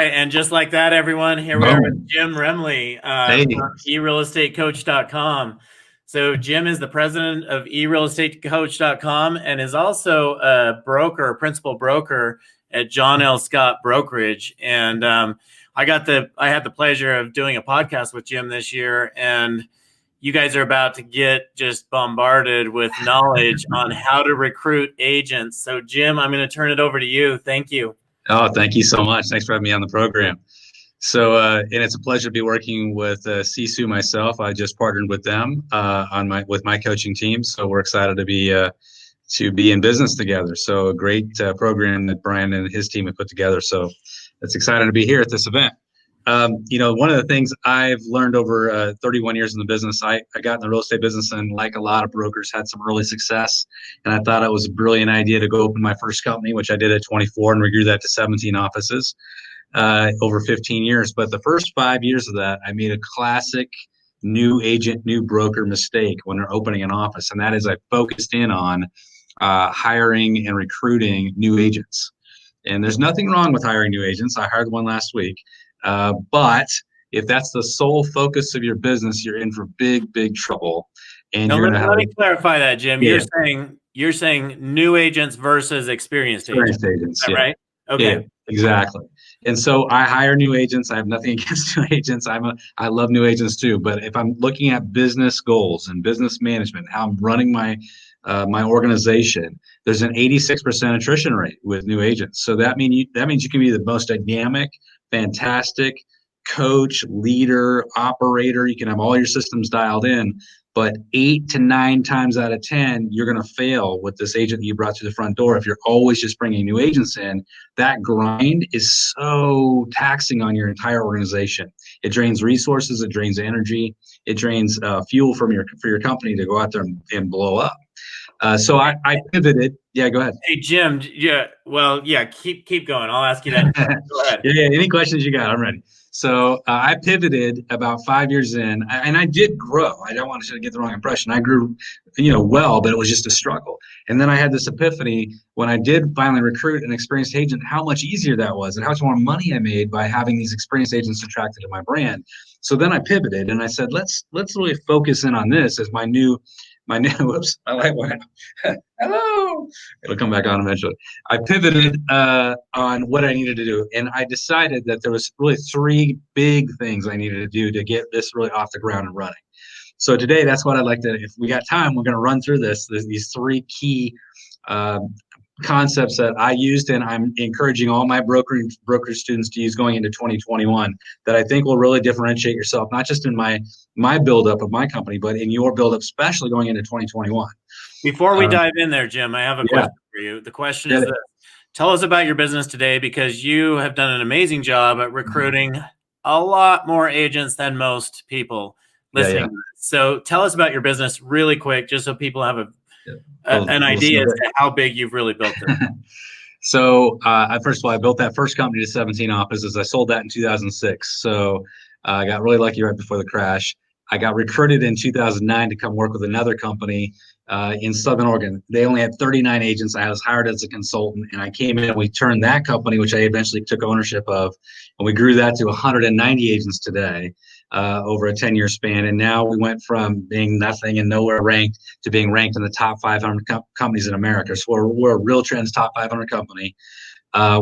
right, and just like that, everyone, here we are with Jim Remley Hey. from eRealEstateCoach.com. So Jim is the president of eRealEstateCoach.com and is also a broker, principal broker at John L. Scott Brokerage. And I had the pleasure of doing a podcast with Jim this year, and you guys are about to get just bombarded with knowledge on how to recruit agents. So Jim, I'm going to turn it over to you. Thank you. Oh, thank you so much. Thanks for having me on the program. So, and it's a pleasure to be working with Sisu myself. I just partnered with them with my coaching team. So we're excited to be in business together. So a great program that Brian and his team have put together. So it's exciting to be here at this event. One of the things I've learned over 31 years in the business, I got in the real estate business and like a lot of brokers had some early success. And I thought it was a brilliant idea to go open my first company, which I did at 24, and we grew that to 17 offices over 15 years. But the first 5 years of that, I made a classic new agent, new broker mistake when they're opening an office. And that is I focused in on hiring and recruiting new agents. And there's nothing wrong with hiring new agents. I hired one last week. But if that's the sole focus of your business, you're in for big, big trouble. And now, you're going to have let me clarify that, Jim. Yeah. You're saying new agents versus experienced agents. Is that right? Okay. Yeah, exactly. And so I hire new agents. I have nothing against new agents. I love new agents too. But if I'm looking at business goals and business management, how I'm running my organization, there's an 86% attrition rate with new agents. So that means you can be the most dynamic, fantastic coach, leader, operator. You can have all your systems dialed in, but 8 to 9 times out of 10, you're going to fail with this agent that you brought to the front door. If you're always just bringing new agents in, that grind is so taxing on your entire organization. It drains resources, it drains energy, it drains fuel for your company to go out there and blow up. So I pivoted. Yeah, go ahead. Hey, Jim. Yeah. Well, yeah. Keep going. I'll ask you that. Go ahead. Yeah. Any questions you got? I'm ready. So I pivoted about 5 years in, and I did grow. I don't want to get the wrong impression. I grew, well, but it was just a struggle. And then I had this epiphany when I did finally recruit an experienced agent, how much easier that was, and how much more money I made by having these experienced agents attracted to my brand. So then I pivoted, and I said, let's really focus in on this as my new. Whoops, I like what. Hello. It'll come back on eventually. I pivoted on what I needed to do, and I decided that there was really 3 big things I needed to do to get this really off the ground and running. So today, that's what I'd like to. If we got time, we're going to run through these 3 key concepts that I used, and I'm encouraging all my broker students to use going into 2021, that I think will really differentiate yourself, not just in my buildup of my company, but in your buildup, especially going into 2021. Before we dive in there, Jim, I have a question for you. The question is this. Tell us about your business today, because you have done an amazing job at recruiting a lot more agents than most people listening. So tell us about your business really quick, just so people have an idea as to how big you've really built it. So first of all, I built that first company to 17 offices. I sold that in 2006. So I got really lucky right before the crash. I got recruited in 2009 to come work with another company in Southern Oregon. They only had 39 agents. I was hired as a consultant, and I came in and we turned that company, which I eventually took ownership of, and we grew that to 190 agents today over a 10-year span. And now we went from being nothing and nowhere ranked to being ranked in the top 500 companies in America. So we're a Real Trends top 500 company.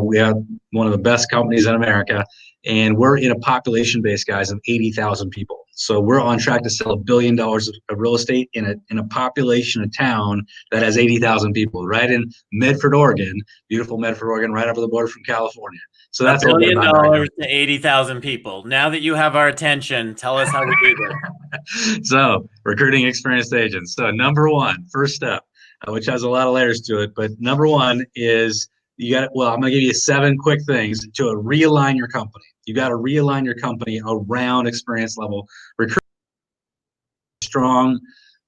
We have one of the best companies in America, and we're in a population base, guys, of 80,000 people. So we're on track to sell $1 billion of real estate in a population of town that has 80,000 people, right in Medford, Oregon, beautiful Medford, Oregon, right over the border from California. So that's $1 billion to 80,000 people. Now that you have our attention, tell us how we do this. So recruiting experienced agents. So number 1, first step, which has a lot of layers to it, but number 1 is I'm going to give you 7 quick things to realign your company. You got to realign your company around experience level. Recruit a strong,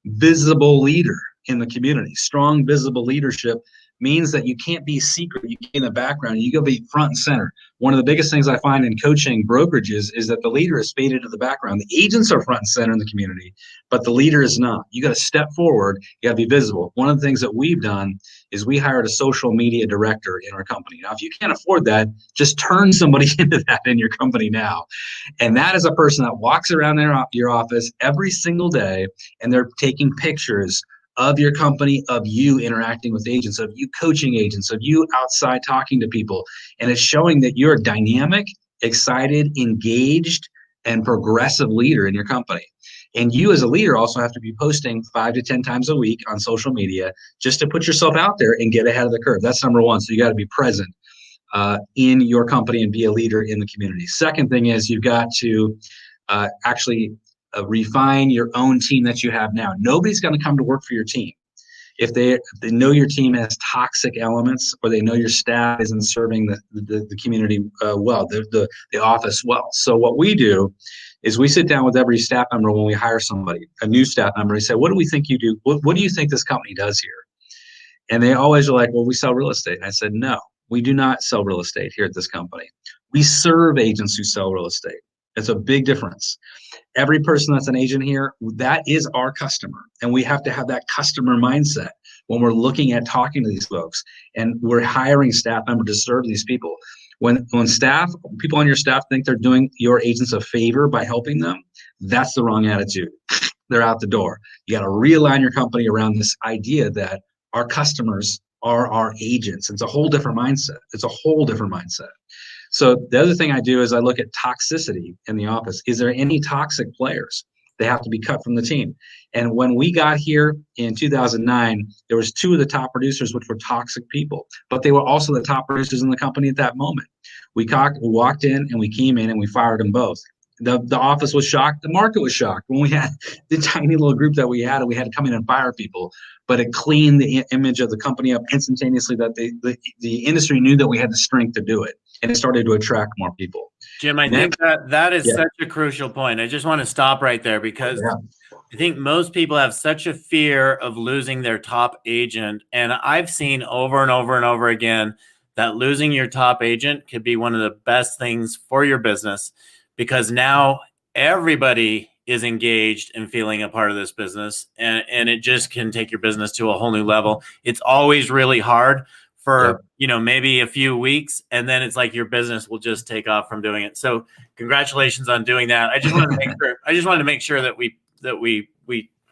visible leader in the community. Strong, visible leadership means that you can't be secret. You can't be in the background. You got to be front and center. One of the biggest things I find in coaching brokerages is that the leader is faded to the background. The agents are front and center in the community, but the leader is not. You got to step forward. You got to be visible. One of the things that we've done is we hired a social media director in our company. Now, if you can't afford that, just turn somebody into that in your company now. And that is a person that walks around your office every single day, and they're taking pictures of your company, of you interacting with agents, of you coaching agents, of you outside talking to people. And it's showing that you're a dynamic, excited, engaged, and progressive leader in your company. And you as a leader also have to be posting 5 to 10 times a week on social media just to put yourself out there and get ahead of the curve. That's number one. So you got to be present in your company and be a leader in the community. Second thing is you've got to actually refine your own team that you have now. Nobody's going to come to work for your team if they know your team has toxic elements, or they know your staff isn't serving the community well, the office well. So what we do is we sit down with every staff member when we hire somebody, a new staff member. We say, what do we think you do? What do you think this company does here? And they always are like, well, we sell real estate. And I said, no, we do not sell real estate here at this company. We serve agents who sell real estate. It's a big difference. Every person that's an agent here, that is our customer. And we have to have that customer mindset when we're looking at talking to these folks. And we're hiring staff members to serve these people. When people on your staff think they're doing your agents a favor by helping them, that's the wrong attitude. They're out the door. You got to realign your company around this idea that our customers are our agents. It's a whole different mindset. So the other thing I do is I look at toxicity in the office. Is there any toxic players? They have to be cut from the team. And when we got here in 2009, there was 2 of the top producers which were toxic people, but they were also the top producers in the company at that moment. We walked in and we came in and we fired them both. The office was shocked. The market was shocked when we had the tiny little group that we had, and we had to come in and fire people. But it cleaned the image of the company up instantaneously. That the industry knew that we had the strength to do it, and it started to attract more people. Jim, I think that is such a crucial point. I just want to stop right there because I think most people have such a fear of losing their top agent. And I've seen over and over and over again that losing your top agent could be one of the best things for your business, because now everybody is engaged in feeling a part of this business, and it just can take your business to a whole new level. It's always really hard for maybe a few weeks, and then it's like your business will just take off from doing it. So congratulations on doing that. I just wanted to make sure that we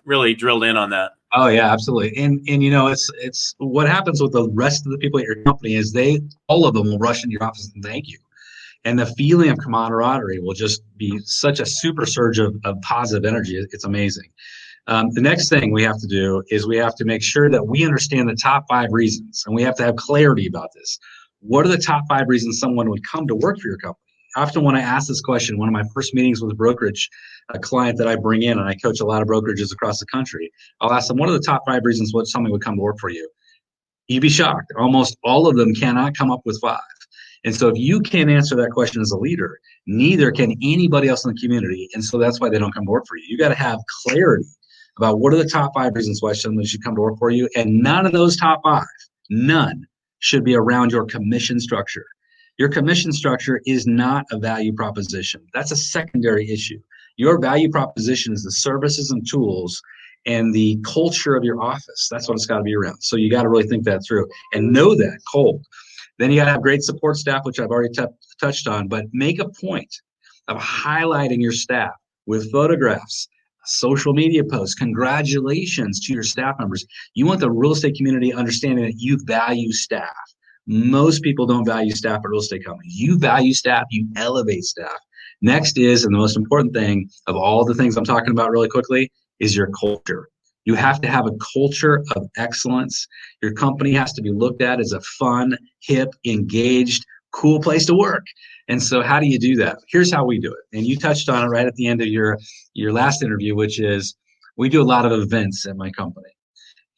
really drilled in on that. Oh yeah, absolutely. And it's what happens with the rest of the people at your company is all of them will rush into your office and thank you. And the feeling of camaraderie will just be such a super surge of positive energy. It's amazing. The next thing we have to do is we have to make sure that we understand the top 5 reasons, and we have to have clarity about this. What are the top 5 reasons someone would come to work for your company? Often when I ask this question, one of my first meetings with a brokerage, a client that I bring in, and I coach a lot of brokerages across the country, I'll ask them, what are the top 5 reasons what somebody would come to work for you? You'd be shocked. Almost all of them cannot come up with 5. And so if you can't answer that question as a leader, neither can anybody else in the community. And so that's why they don't come to work for you. You got to have clarity about what are the top 5 reasons why someone should come to work for you. And none of those top 5, none, should be around your commission structure. Your commission structure is not a value proposition. That's a secondary issue. Your value proposition is the services and tools and the culture of your office. That's what it's got to be around. So you got to really think that through and know that cold. Then you got to have great support staff, which I've already touched on, but make a point of highlighting your staff with photographs, social media posts, congratulations to your staff members. You want the real estate community understanding that you value staff. Most people don't value staff at real estate companies. You value staff, you elevate staff. Next is, and the most important thing of all the things I'm talking about really quickly, is your culture. You have to have a culture of excellence. Your company has to be looked at as a fun, hip, engaged, cool place to work. And so how do you do that? Here's how we do it. And you touched on it right at the end of your last interview, which is we do a lot of events at my company.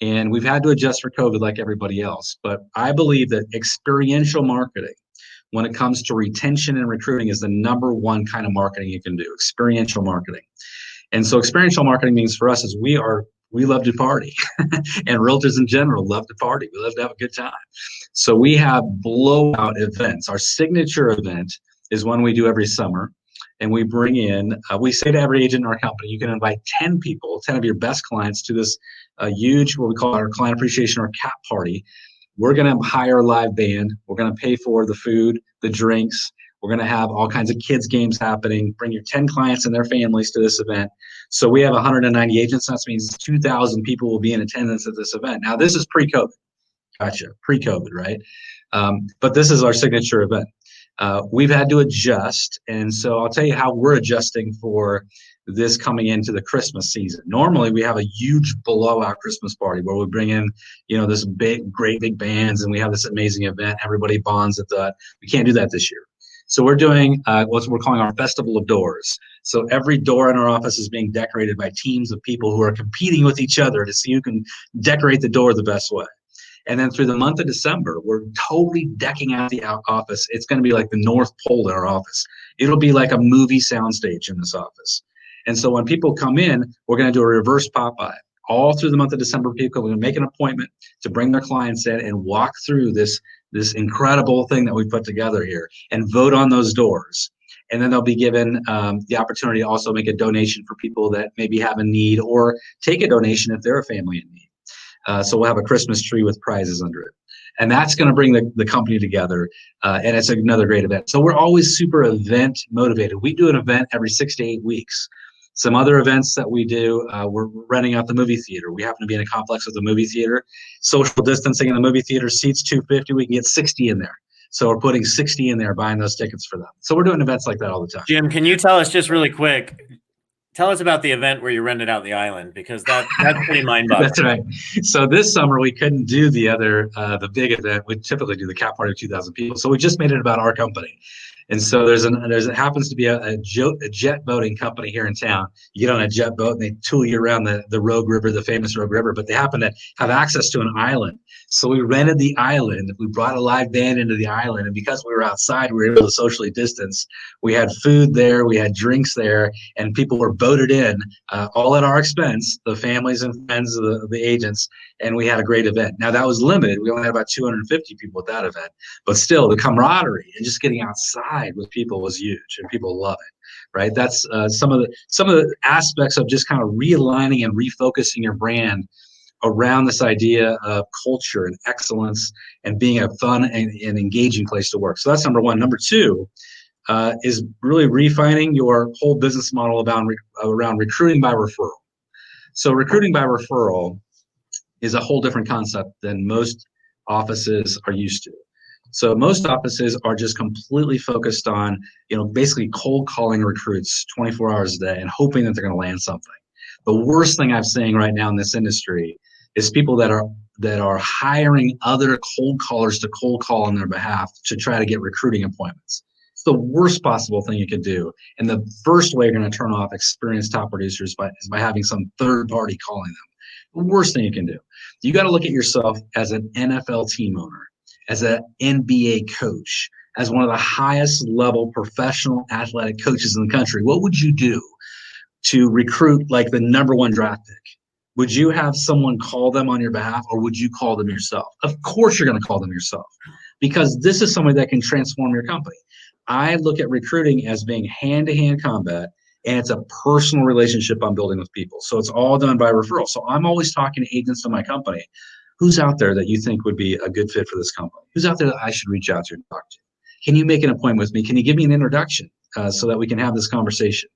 And we've had to adjust for COVID like everybody else. But I believe that experiential marketing, when it comes to retention and recruiting, is the number 1 kind of marketing you can do, experiential marketing. And so experiential marketing means for us is we are we love to party. And realtors in general love to party. We love to have a good time. So we have blowout events. Our signature event is one we do every summer. And we bring in, we say to every agent in our company, you can invite 10 people, 10 of your best clients to this huge, what we call our client appreciation or CAP party. We're going to hire a live band. We're going to pay for the food, the drinks. We're going to have all kinds of kids games happening. Bring your 10 clients and their families to this event. So we have 190 agents. That means 2,000 people will be in attendance at this event. Now, this is pre-COVID. Gotcha. Pre-COVID, right? But this is our signature event. We've had to adjust. And so I'll tell you how we're adjusting for this coming into the Christmas season. Normally, we have a huge blowout Christmas party where we bring in, this great big bands, and we have this amazing event. Everybody bonds at that. We can't do that this year. So we're doing what we're calling our Festival of Doors. So every door in our office is being decorated by teams of people who are competing with each other to see who can decorate the door the best way. And then through the month of December, we're totally decking out the office. It's going to be like the North Pole in our office. It'll be like a movie soundstage in this office. And so when people come in, we're going to do a reverse Popeye. All through the month of December, people are going to make an appointment to bring their clients in and walk through this incredible thing that we put together here and vote on those doors. And then they'll be given the opportunity to also make a donation for people that maybe have a need, or take a donation if they're a family in need. So we'll have a Christmas tree with prizes under it. And that's going to bring the company together. And it's another great event. So we're always super event motivated. We do an event every 6 to 8 weeks. Some other events that we do, we're renting out the movie theater. We happen to be in a complex with the movie theater. Social distancing in the movie theater, seats 250, we can get 60 in there. So we're putting 60 in there, buying those tickets for them. So we're doing events like that all the time. Jim, can you tell us just really quick, tell us about the event where you rented out the island, because that's pretty mind-boggling. That's right. So this summer we couldn't do the big event. We typically do the cap party of 2,000 people. So we just made it about our company. And so it happens to be a jet boating company here in town. You get on a jet boat and they tool you around the Rogue River, the famous Rogue River, but they happen to have access to an island. So we rented the island. We brought a live band into the island. And because we were outside, we were able to socially distance. We had food there. We had drinks there. And people were boated in, all at our expense, the families and friends of the agents. And we had a great event. Now, that was limited. We only had about 250 people at that event. But still, the camaraderie and just getting outside with people was huge. And people love it, right? That's some of the aspects of just kind of realigning and refocusing your brand around this idea of culture and excellence and being a fun and engaging place to work. So that's number one. Number two is really refining your whole business model around recruiting by referral. So recruiting by referral is a whole different concept than most offices are used to. So most offices are just completely focused on, basically cold calling recruits 24 hours a day and hoping that they're going to land something. The worst thing I'm seeing right now in this industry is people that are hiring other cold callers to cold call on their behalf to try to get recruiting appointments. It's the worst possible thing you could do. And the first way you're going to turn off experienced top producers is by having some third party calling them. The worst thing you can do. You got to look at yourself as an NFL team owner, as an NBA coach, as one of the highest level professional athletic coaches in the country. What would you do to recruit like the number one draft pick? Would you have someone call them on your behalf, or would you call them yourself? Of course you're going to call them yourself, because this is somebody that can transform your company. I look at recruiting as being hand-to-hand combat, and it's a personal relationship I'm building with people. So it's all done by referral. So I'm always talking to agents in my company. Who's out there that you think would be a good fit for this company? Who's out there that I should reach out to and talk to? Can you make an appointment with me? Can you give me an introduction so that we can have this conversation?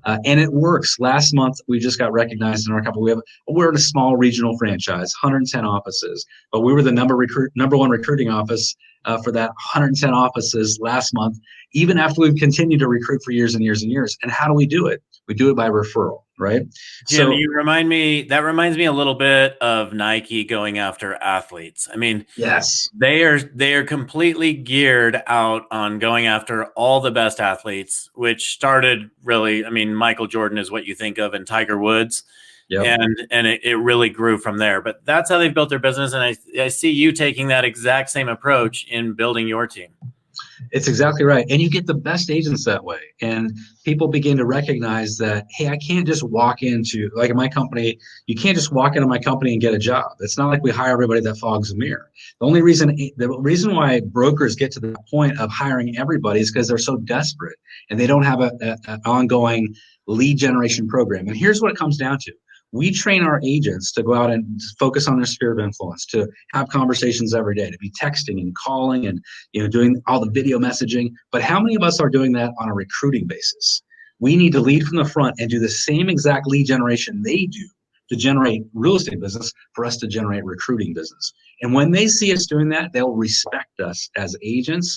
And it works. Last month, we just got recognized in our company. We're in a small regional franchise, 110 offices, but we were the number one recruiting office for that 110 offices last month, even after we've continued to recruit for years and years and years. And how do we do it? We do it by referral, right? Jim, that reminds me a little bit of Nike going after athletes. I mean, yes, they are completely geared out on going after all the best athletes, which started really, Michael Jordan is what you think of, and Tiger Woods. Yep. And it really grew from there. But that's how they've built their business. And I see you taking that exact same approach in building your team. It's exactly right. And you get the best agents that way. And people begin to recognize that, hey, I can't just walk into, like in my company, you can't just walk into my company and get a job. It's not like we hire everybody that fogs a mirror. The reason why brokers get to the point of hiring everybody is because they're so desperate and they don't have an ongoing lead generation program. And here's what it comes down to. We train our agents to go out and focus on their sphere of influence, to have conversations every day, to be texting and calling and doing all the video messaging. But how many of us are doing that on a recruiting basis? We need to lead from the front and do the same exact lead generation they do to generate real estate business for us to generate recruiting business. And when they see us doing that, they'll respect us as agents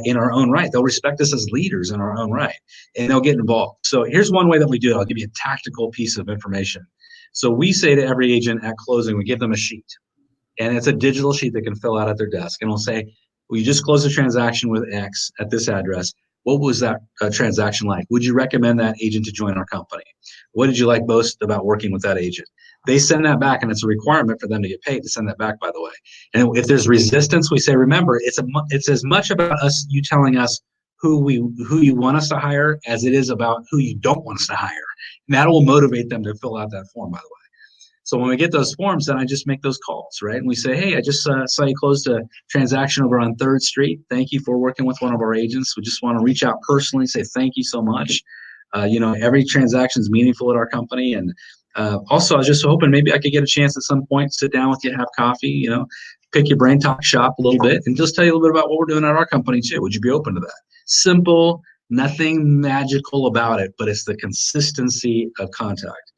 in our own right. They'll respect us as leaders in our own right, and they'll get involved. So here's one way that we do it. I'll give you a tactical piece of information. So we say to every agent at closing, we give them a sheet, and it's a digital sheet they can fill out at their desk. And we'll say, well, you just closed a transaction with X at this address. What was that transaction like? Would you recommend that agent to join our company? What did you like most about working with that agent? They send that back, and it's a requirement for them to get paid to send that back, by the way. And if there's resistance, we say, remember, it's as much about you telling us who you want us to hire as it is about who you don't want us to hire. And that will motivate them to fill out that form, by the way. So when we get those forms, then I just make those calls, right? And we say, hey, I just saw you closed a transaction over on 3rd Street. Thank you for working with one of our agents. We just want to reach out personally and say thank you so much. Every transaction is meaningful at our company. And also, I was just hoping maybe I could get a chance at some point, sit down with you, have coffee, pick your brain, talk shop a little bit, and just tell you a little bit about what we're doing at our company too. Would you be open to that? Simple, nothing magical about it, but it's the consistency of contact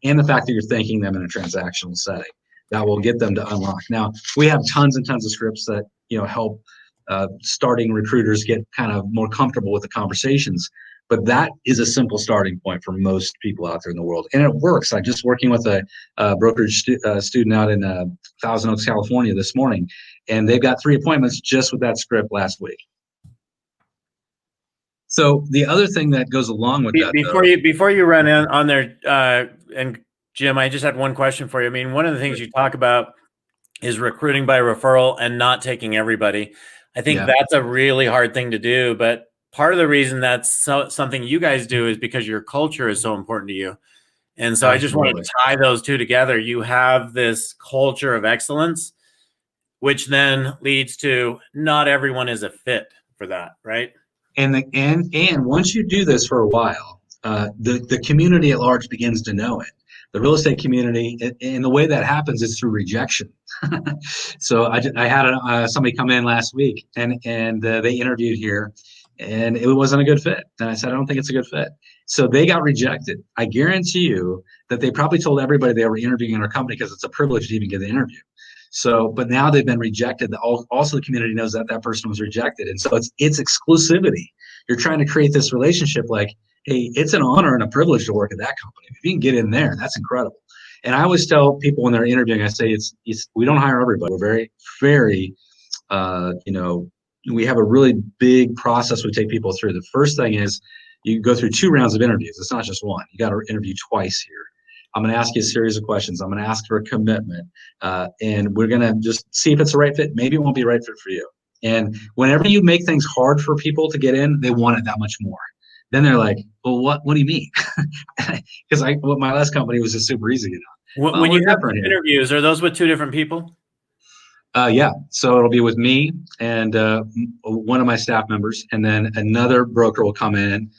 and the fact that you're thanking them in a transactional setting that will get them to unlock. Now, we have tons and tons of scripts that help starting recruiters get kind of more comfortable with the conversations, but that is a simple starting point for most people out there in the world, and it works. I'm just working with a brokerage student out in Thousand Oaks, California this morning, and they've got 3 appointments just with that script last week. So the other thing that goes along with that, before you run in on there, and Jim, I just had one question for you. I mean, one of the things you talk about is recruiting by referral and not taking everybody. I think that's a really hard thing to do, but part of the reason that's something you guys do is because your culture is so important to you. And so I just wanted to tie those two together. You have this culture of excellence, which then leads to not everyone is a fit for that, right? And once you do this for a while, the community at large begins to know it. The real estate community, and the way that happens is through rejection. So I had somebody come in last week, and they interviewed here, and it wasn't a good fit. And I said, I don't think it's a good fit. So they got rejected. I guarantee you that they probably told everybody they were interviewing in our company because it's a privilege to even get the interview. So, but now they've been rejected. Also, the community knows that that person was rejected. And so it's exclusivity. You're trying to create this relationship like, hey, it's an honor and a privilege to work at that company. If you can get in there, that's incredible. And I always tell people when they're interviewing, I say, we don't hire everybody. We're very, very, we have a really big process we take people through. The first thing is you go through 2 rounds of interviews. It's not just one. You got to interview twice here. I'm going to ask you a series of questions. I'm going to ask for a commitment, and we're going to just see if it's the right fit. Maybe it won't be the right fit for you. And whenever you make things hard for people to get in, they want it that much more. Then they're like, well, what do you mean? Because my last company was just super easy. When you have interviews, are those with 2 different people? Yeah. So it'll be with me and one of my staff members, and then another broker will come in.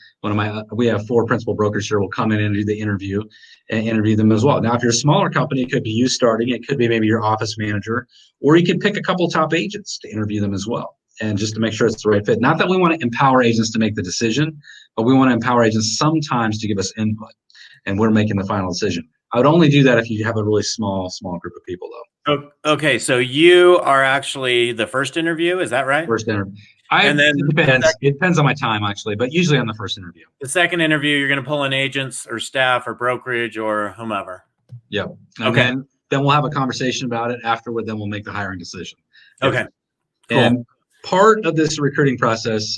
We have 4 principal brokers here will come in and do the interview and interview them as well. Now, if you're a smaller company, it could be you starting. It could be maybe your office manager, or you could pick a couple top agents to interview them as well. And just to make sure it's the right fit. Not that we want to empower agents to make the decision, but we want to empower agents sometimes to give us input, and we're making the final decision. I would only do that if you have a really small group of people, though. Okay, so you are actually the first interview, is that right? First interview. It depends on my time, actually, but usually on the first interview. The second interview, you're going to pull in agents or staff or brokerage or whomever. Yeah. Okay. Then we'll have a conversation about it afterward. Then we'll make the hiring decision. Okay. Cool. And part of this recruiting process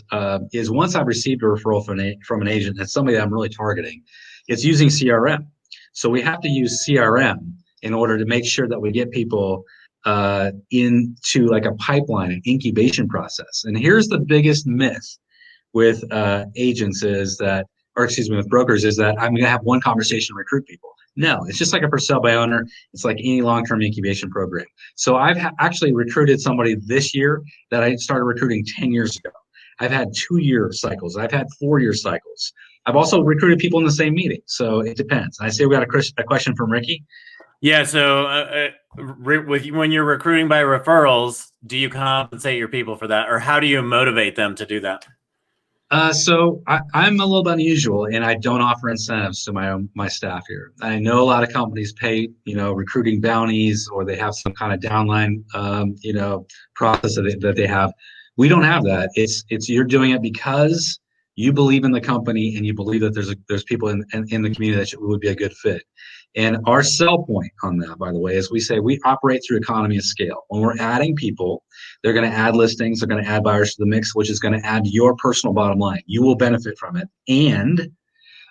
is once I've received a referral from an agent, that's somebody that I'm really targeting, it's using CRM. So we have to use CRM in order to make sure that we get people into like a pipeline, an incubation process. And here's the biggest myth with agents is that, or excuse me, with brokers is that I'm going to have one conversation and recruit people. No, it's just like a for sale by owner. It's like any long-term incubation program. So I've actually recruited somebody this year that I started recruiting 10 years ago. I've had 2-year cycles. I've had 4-year cycles. I've also recruited people in the same meeting. So it depends. I see we got a question from Ricky. Yeah. So when you're recruiting by referrals, do you compensate your people for that, or how do you motivate them to do that? So I'm a little bit unusual, and I don't offer incentives to my staff here. I know a lot of companies pay, recruiting bounties, or they have some kind of downline, process that they have. We don't have that. It's you're doing it because you believe in the company and you believe that there's people in the community that would be a good fit. And our sell point on that, by the way, is we say we operate through economy of scale. When we're adding people, they're going to add listings, they're going to add buyers to the mix, which is going to add your personal bottom line. You will benefit from it. And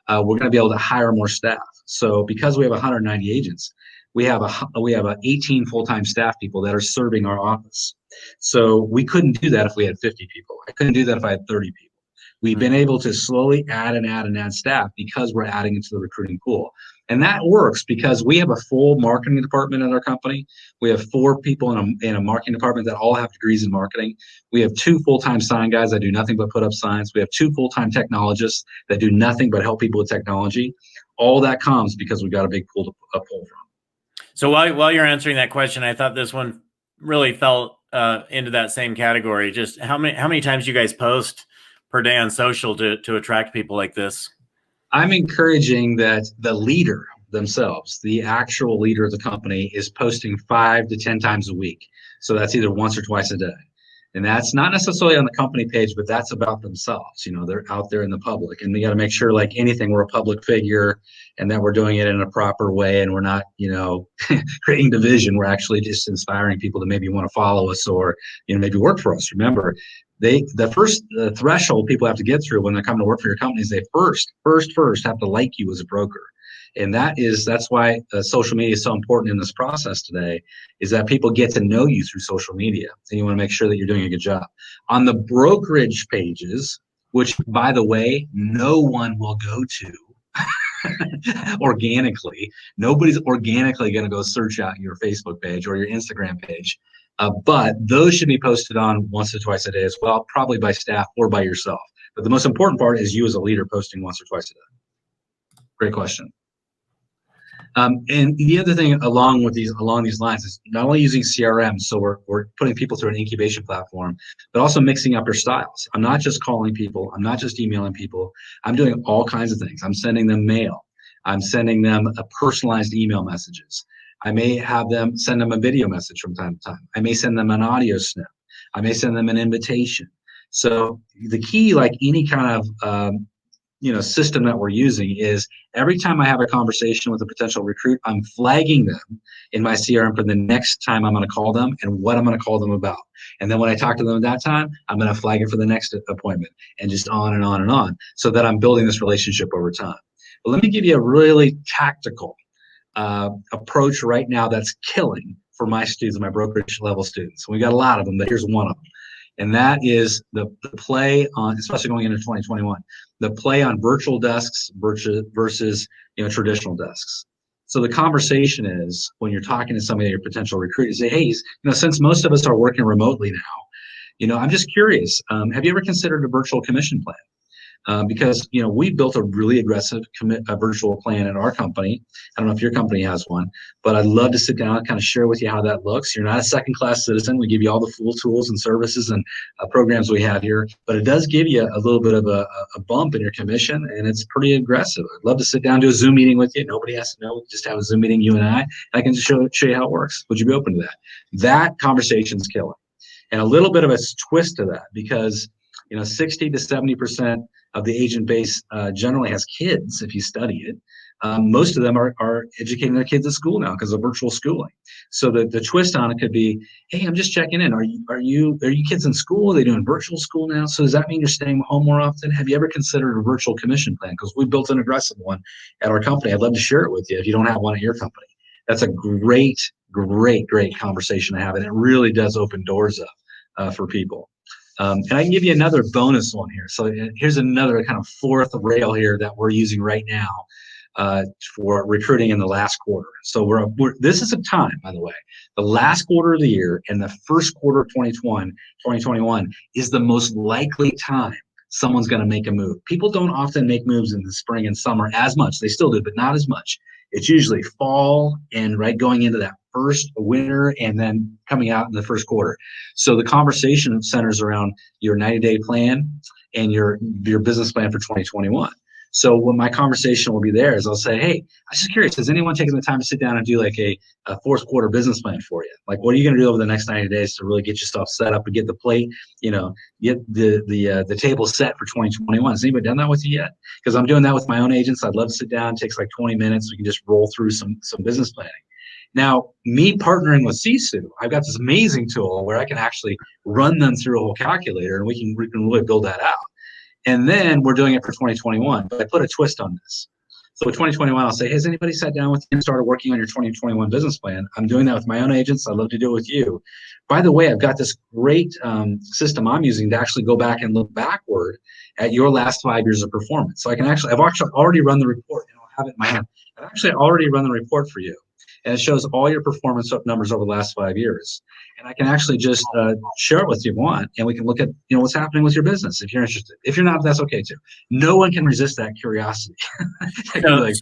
we're going to be able to hire more staff. So because we have 190 agents, we have 18 full-time staff people that are serving our office. So we couldn't do that if we had 50 people. I couldn't do that if I had 30 people. We've been able to slowly add staff because we're adding into the recruiting pool. And that works because we have a full marketing department in our company. We have 4 people in a marketing department that all have degrees in marketing. We have 2 full-time sign guys that do nothing but put up signs. We have 2 full-time technologists that do nothing but help people with technology. All that comes because we've got a big pool to pull from. So while you're answering that question, I thought this one really fell into that same category. Just how many times you guys post per day on social to attract people like this? I'm encouraging that the leader themselves, the actual leader of the company, is posting 5 to 10 times a week. So that's either once or twice a day. And that's not necessarily on the company page, but that's about themselves. They're out there in the public, and we got to make sure, like anything, we're a public figure and that we're doing it in a proper way. And we're not, creating division. We're actually just inspiring people to maybe want to follow us or, maybe work for us. Remember, the first threshold people have to get through when they come to work for your company is they first have to like you as a broker. And that's why social media is so important in this process today, is that people get to know you through social media, and you want to make sure that you're doing a good job. On the brokerage pages, which, by the way, no one will go to organically. Nobody's organically going to go search out your Facebook page or your Instagram page. But those should be posted on once or twice a day as well, probably by staff or by yourself. But the most important part is you as a leader posting once or twice a day. Great question. And the other thing along these lines is not only using CRM, so we're putting people through an incubation platform, but also mixing up your styles. I'm not just calling people. I'm not just emailing people. I'm doing all kinds of things. I'm sending them mail. I'm sending them a personalized email messages. I may have them send them a video message from time to time. I may send them an audio snip. I may send them an invitation. So the key, like any kind of system that we're using, is every time I have a conversation with a potential recruit, I'm flagging them in my CRM for the next time I'm going to call them and what I'm going to call them about. And then when I talk to them at that time, I'm going to flag it for the next appointment, and just on and on and on, so that I'm building this relationship over time. But let me give you a really tactical approach right now that's killing for my students, my brokerage level students. We got a lot of them, but here's one of them. And that is the play on, especially going into 2021, the play on virtual desks versus traditional desks. So the conversation is, when you're talking to somebody, your potential recruit, you say, hey, since most of us are working remotely now, I'm just curious, have you ever considered a virtual commission plan? Because we built a really aggressive virtual plan at our company. I don't know if your company has one, but I'd love to sit down and kind of share with you how that looks. You're not a second-class citizen. We give you all the full tools and services and programs we have here, but it does give you a little bit of a bump in your commission, and it's pretty aggressive. I'd love to sit down and do a Zoom meeting with you. Nobody has to know. Just have a Zoom meeting, you and I can just show you how it works. Would you be open to that? That conversation's killing. And a little bit of a twist to that, because 60 to 70% of the agent base generally has kids. If you study it, most of them are educating their kids at school now because of virtual schooling. So the twist on it could be, hey, I'm just checking in. Are you kids in school? Are they doing virtual school now? So does that mean you're staying home more often? Have you ever considered a virtual commission plan? Because we built an aggressive one at our company. I'd love to share it with you if you don't have one at your company. That's a great, great, great conversation to have, and it really does open doors up for people. And I can give you another bonus one here. So here's another kind of fourth rail here that we're using right now for recruiting in the last quarter. So this is a time, by the way, the last quarter of the year and the first quarter of 2021 is the most likely time someone's going to make a move. People don't often make moves in the spring and summer as much. They still do, but not as much. It's usually fall and going into that first winter and then coming out in the first quarter. So the conversation centers around your 90-day plan and your business plan for 2021. So what my conversation will be there is I'll say, hey, I'm just curious, has anyone taken the time to sit down and do like a fourth quarter business plan for you? Like, what are you going to do over the next 90 days to really get yourself set up and get the plate, get the table set for 2021? Has anybody done that with you yet? Because I'm doing that with my own agents. I'd love to sit down. It takes like 20 minutes. We can just roll through some business planning. Now, me partnering with Sisu, I've got this amazing tool where I can actually run them through a whole calculator, and we can really build that out. And then we're doing it for 2021, but I put a twist on this. So with 2021, I'll say, hey, has anybody sat down with you and started working on your 2021 business plan? I'm doing that with my own agents. I'd love to do it with you. By the way, I've got this great system I'm using to actually go back and look backward at your last 5 years of performance. So I've actually already run the report, and I'll have it in my hand. I've actually already run the report for you. And it shows all your performance numbers over the last 5 years. And I can actually just share it with you if you want, and we can look at what's happening with your business if you're interested. If you're not, that's okay too. No one can resist that curiosity.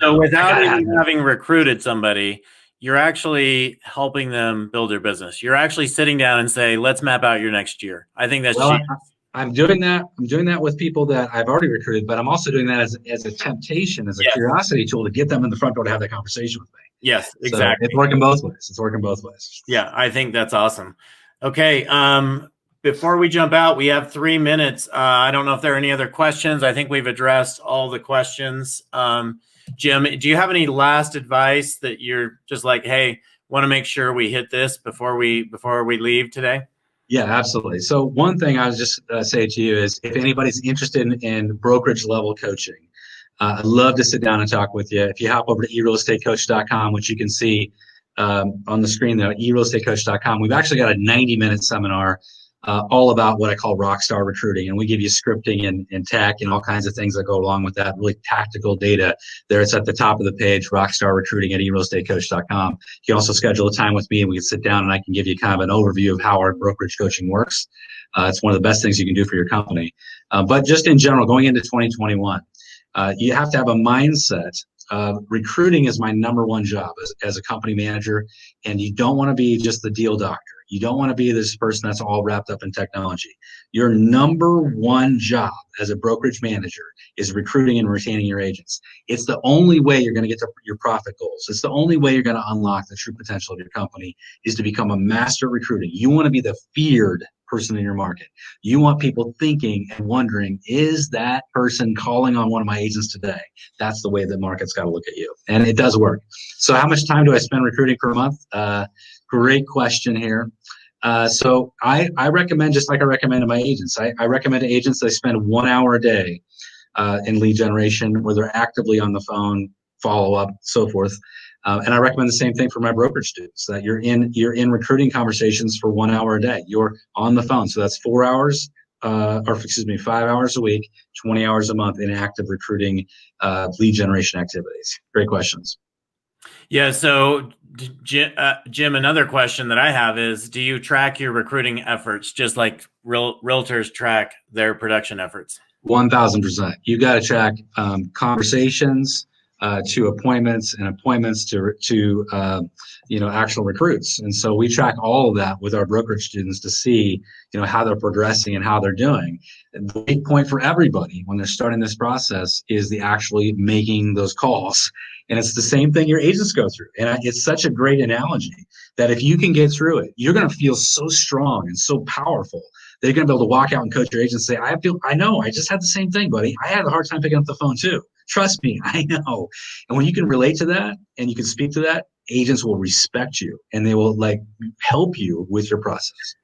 So without even having recruited somebody, you're actually helping them build their business. You're actually sitting down and say, let's map out your next year. I think that's I'm doing that. I'm doing that with people that I've already recruited, but I'm also doing that as a temptation, as a curiosity tool to get them in the front door to have that conversation with me. Yes, exactly. So it's working both ways. Yeah, I think that's awesome. Okay. Before we jump out, we have 3 minutes. I don't know if there are any other questions. I think we've addressed all the questions. Jim, do you have any last advice that you're just like, hey, want to make sure we hit this before we leave today? Yeah, absolutely. So one thing I would just say to you is if anybody's interested in brokerage level coaching, I'd love to sit down and talk with you. If you hop over to eRealEstateCoach.com, which you can see on the screen there, eRealEstateCoach.com, we've actually got a 90-minute seminar all about what I call rockstar recruiting. And we give you scripting and tech and all kinds of things that go along with that, really tactical data. There it's at the top of the page, rockstar recruiting at eRealEstateCoach.com. You can also schedule a time with me and we can sit down and I can give you kind of an overview of how our brokerage coaching works. It's one of the best things you can do for your company. But just in general, going into 2021, you have to have a mindset. Recruiting is my number one job as a company manager, and you don't want to be just the deal doctor. You don't want to be this person that's all wrapped up in technology. Your number one job as a brokerage manager is recruiting and retaining your agents. It's the only way you're going to get to your profit goals. It's the only way you're going to unlock the true potential of your company is to become a master at recruiting. You want to be the feared person in your market. You want people thinking and wondering, is that person calling on one of my agents today? That's the way the market's got to look at you. And it does work. So how much time do I spend recruiting per month? Great question here. So I recommend, just like I recommend to my agents, I recommend to agents they spend 1 hour a day in lead generation where they're actively on the phone, follow up, so forth. And I recommend the same thing for my brokerage students, that you're in recruiting conversations for 1 hour a day. You're on the phone. So that's 4 hours, 5 hours a week, 20 hours a month in active recruiting lead generation activities. Great questions. Yeah. So Jim, another question that I have is, do you track your recruiting efforts just like realtors track their production efforts? 1,000%. You got to track conversations to appointments and appointments to actual recruits. And so we track all of that with our brokerage students to see, how they're progressing and how they're doing. The big point for everybody when they're starting this process is the actually making those calls. And it's the same thing your agents go through. And it's such a great analogy that if you can get through it, you're going to feel so strong and so powerful. They're going to be able to walk out and coach your agent and say, I know, I just had the same thing, buddy. I had a hard time picking up the phone too. Trust me, I know. And when you can relate to that and you can speak to that, agents will respect you and they will help you with your process.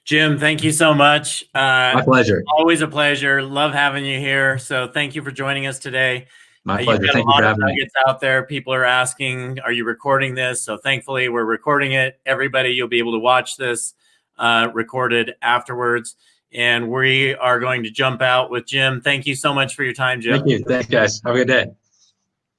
Jim, thank you so much. My pleasure. Always a pleasure. Love having you here. So thank you for joining us today. My You've pleasure. got Thank a you for lot of having me. nuggets out there. People are asking, are you recording this? So thankfully, we're recording it. Everybody, you'll be able to watch this recorded afterwards. And we are going to jump out with Jim. Thank you so much for your time, Jim. Thank you. Thanks, guys. Have a good day.